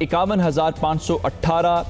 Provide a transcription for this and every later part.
51,518,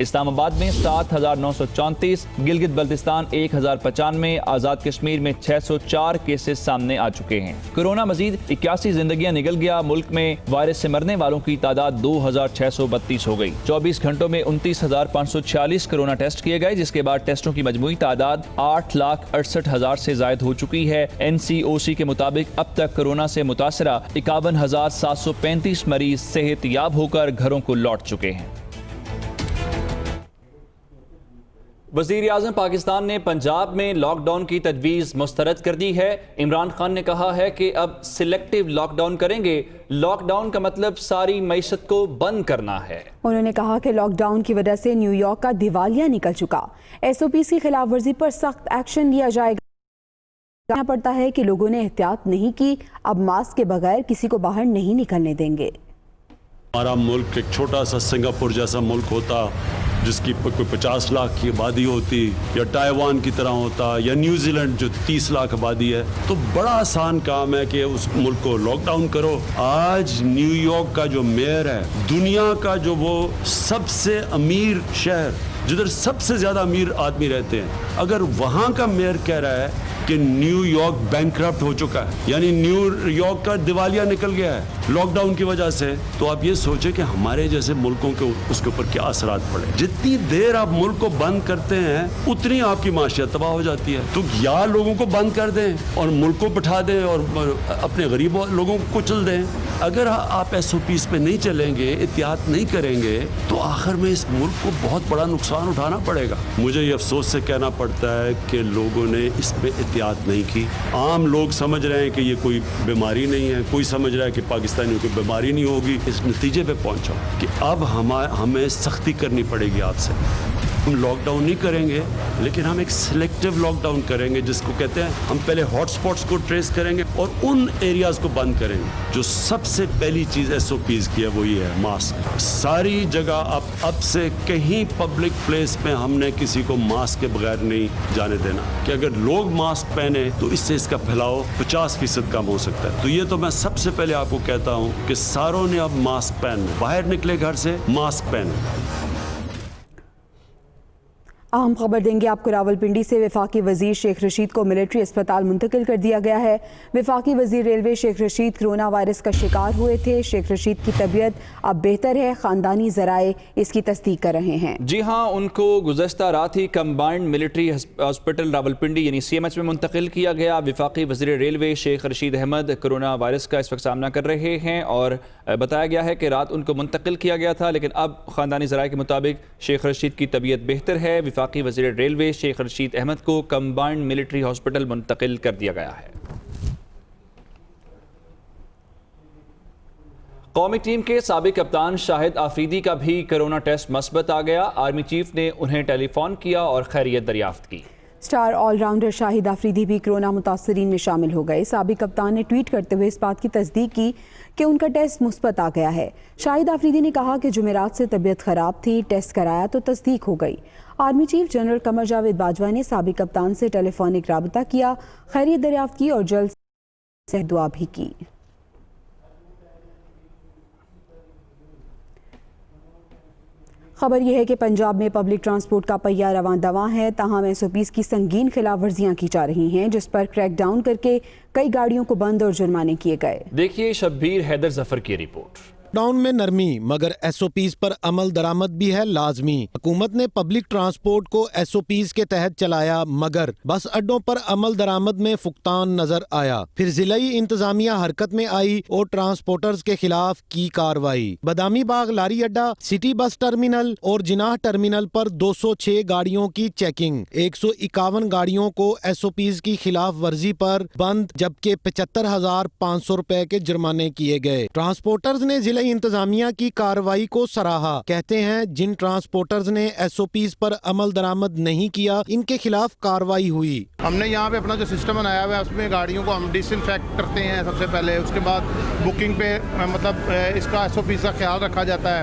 اسلام آباد میں 7,934، گلگت بلتستان 1,095، آزاد کشمیر میں 604 کیسز سامنے آ چکے ہیں۔ کورونا مزید 81 زندگیاں نگل گیا۔ ملک میں وائرس سے مرنے والوں کی تعداد 2,632 ہو گئی۔ 24 گھنٹوں میں 29,546 کورونا ٹیسٹ کیے گئے، جس کے بعد ٹیسٹوں کی مجموعی تعداد 8,68,000 سے زائد ہو چکی ہے۔ NCOC کے مطابق اب تک کورونا سے متاثرہ 51,735 مریض صحت یاب ہو کر گھروں کو لوٹ چکے ہیں۔ وزیر اعظم پاکستان نے پنجاب میں لاک ڈاؤن کی تجویز مسترد کر دی ہے۔ عمران خان نے کہا ہے کہ اب سلیکٹیو لاک ڈاؤن کریں گے۔ لاک ڈاؤن کا مطلب ساری معیشت کو بند کرنا ہے۔ انہوں نے کہا کہ لاک ڈاؤن کی وجہ سے نیو یارک کا دیوالیہ نکل چکا۔ SOPs کی خلاف ورزی پر سخت ایکشن لیا جائے گا۔ کہنا پڑتا ہے کہ لوگوں نے احتیاط نہیں کی، اب ماسک کے بغیر کسی کو باہر نہیں نکلنے دیں گے۔ ہمارا ملک ایک چھوٹا سا سنگاپور جیسا ملک ہوتا جس کی کوئی 50 لاکھ کی آبادی ہوتی، یا تائیوان کی طرح ہوتا، یا نیوزی لینڈ جو 30 لاکھ آبادی ہے، تو بڑا آسان کام ہے کہ اس ملک کو لاک ڈاؤن کرو۔ آج نیو یارک کا جو میئر ہے، دنیا کا جو وہ سب سے امیر شہر جدھر سب سے زیادہ امیر آدمی رہتے ہیں، اگر وہاں کا میئر کہہ رہا ہے کہ نیو یارک بینکرپٹ ہو چکا ہے، یعنی نیو یارک کا دیوالیہ نکل گیا ہے لاک ڈاؤن کی وجہ سے، تو آپ یہ سوچیں کہ ہمارے جیسے ملکوں کے اس کے اوپر کیا اثرات پڑے۔ جتنی دیر آپ ملک کو بند کرتے ہیں اتنی آپ کی معاشیت تباہ ہو جاتی ہے۔ تو یا لوگوں کو بند کر دیں اور ملک کو بٹھا دیں اور اپنے غریب لوگوں کو کچل دیں۔ اگر آپ SOPs پہ نہیں چلیں گے، احتیاط نہیں کریں گے، تو آخر میں اس ملک کو بہت بڑا نقصان اٹھانا پڑے گا۔ مجھے یہ افسوس سے کہنا پڑتا ہے کہ لوگوں نے اس پہ احتیاط نہیں کی۔ عام لوگ سمجھ رہے ہیں کہ یہ کوئی بیماری نہیں ہے، کوئی سمجھ رہا ہے کہ پاکستانیوں کو بیماری نہیں ہوگی۔ اس نتیجے پہ پہنچا کہ اب ہمیں سختی کرنی پڑے گی آپ سے۔ ہم لاک ڈاؤن نہیں کریں گے، لیکن ہم ایک سلیکٹیو لاک ڈاؤن کریں گے، جس کو کہتے ہیں ہم پہلے ہاٹ سپاٹس کو ٹریس کریں گے اور ان ایریاز کو بند کریں گے۔ جو سب سے پہلی چیز SOPs کی ہے وہ یہ ہے ماسک۔ ساری جگہ اب سے کہیں پبلک پلیس میں ہم نے کسی کو ماسک کے بغیر نہیں جانے دینا، کہ اگر لوگ ماسک پہنے تو اس سے اس کا پھیلاؤ 50% کم ہو سکتا ہے۔ تو یہ تو میں سب سے پہلے آپ کو کہتا ہوں کہ ساروں نے اب ماسک پہننا، باہر نکلے گھر سے ماسک پہنے۔ اہم خبر دیں گے آپ کو راولپنڈی سے۔ وفاقی وزیر شیخ رشید کو ملٹری اسپتال منتقل کر دیا گیا ہے۔ وفاقی وزیر railway Sheikh Rashid corona virus کا شکار ہوئے تھے۔ شیخ رشید کی طبیعت اب بہتر ہے، خاندانی ذرائع اس کی تصدیق کر رہے ہیں۔ جی ہاں، ان کو گزشتہ رات ہی کمبائنڈ ملٹری ہاسپٹل راولپنڈی یعنی CMH میں منتقل کیا گیا۔ وفاقی وزیر railway Sheikh Rashid Ahmad corona virus کا اس وقت سامنا کر رہے ہیں اور بتایا گیا ہے کہ رات ان کو منتقل کیا گیا تھا، لیکن اب خاندانی ذرائع کے مطابق شیخ رشید کی طبیعت بہتر ہے۔ وفاقی وزیر ریلوے شیخ رشید احمد کو کمبائنڈ ملٹری ہاسپٹل منتقل کر دیا گیا ہے۔ قومی ٹیم کے سابق کپتان شاہد آفریدی کا بھی کورونا ٹیسٹ مثبت آ گیا۔ آرمی چیف نے انہیں ٹیلی فون کیا اور خیریت دریافت کی۔ سٹار آل راؤنڈر شاہد آفریدی بھی کورونا متاثرین میں شامل ہو گئے۔ سابق کپتان نے ٹویٹ کرتے ہوئے اس بات کی تصدیق کی کہ ان کا ٹیسٹ مثبت آ گیا ہے۔ شاہد آفریدی نے کہا کہ جمعرات سے طبیعت خراب تھی، ٹیسٹ کرایا تو تصدیق ہو گئی۔ Army chief general Qamar Javed Bajwa نے سابق کپتان سے ٹیلی فونک رابطہ کیا، خیریت دریافت کی اور جلد سے دعا بھی کی۔ خبر یہ ہے کہ پنجاب میں پبلک ٹرانسپورٹ کا پہیہ رواں دواں ہے، تاہم SOPs کی سنگین خلاف ورزیاں کی جا رہی ہیں، جس پر کریک ڈاؤن کر کے کئی گاڑیوں کو بند اور جرمانے کیے گئے۔ دیکھیے شبیر حیدر ظفر کی رپورٹ۔ ڈاؤن میں نرمی مگر SOPs پر عمل درآمد بھی ہے لازمی۔ حکومت نے پبلک ٹرانسپورٹ کو SOPs کے تحت چلایا مگر بس اڈوں پر عمل درآمد میں فقدان نظر آیا۔ پھر ضلعی انتظامیہ حرکت میں آئی اور ٹرانسپورٹرز کے خلاف کی کارروائی۔ بادامی باغ لاری اڈا، سٹی بس ٹرمینل اور جناح ٹرمینل پر 206 گاڑیوں کی چیکنگ، 151 گاڑیوں کو SOPs کی خلاف ورزی پر بند جبکہ 75,500 روپے کے جرمانے کیے گئے۔ ٹرانسپورٹرز نے ضلع انتظامیہ کی کارروائی کو سراہا، کہتے ہیں جن ٹرانسپورٹرز نے SOPs پر عمل درآمد نہیں کیا ان کے خلاف کارروائی ہوئی۔ ہم نے یہاں پہ اپنا جو سسٹم بنایا ہوا ہے اس میں گاڑیوں کو ہم ڈس انفیکٹ کرتے ہیں سب سے پہلے، اس کے بعد بکنگ پہ مطلب اس کا SOPs کا خیال رکھا جاتا ہے۔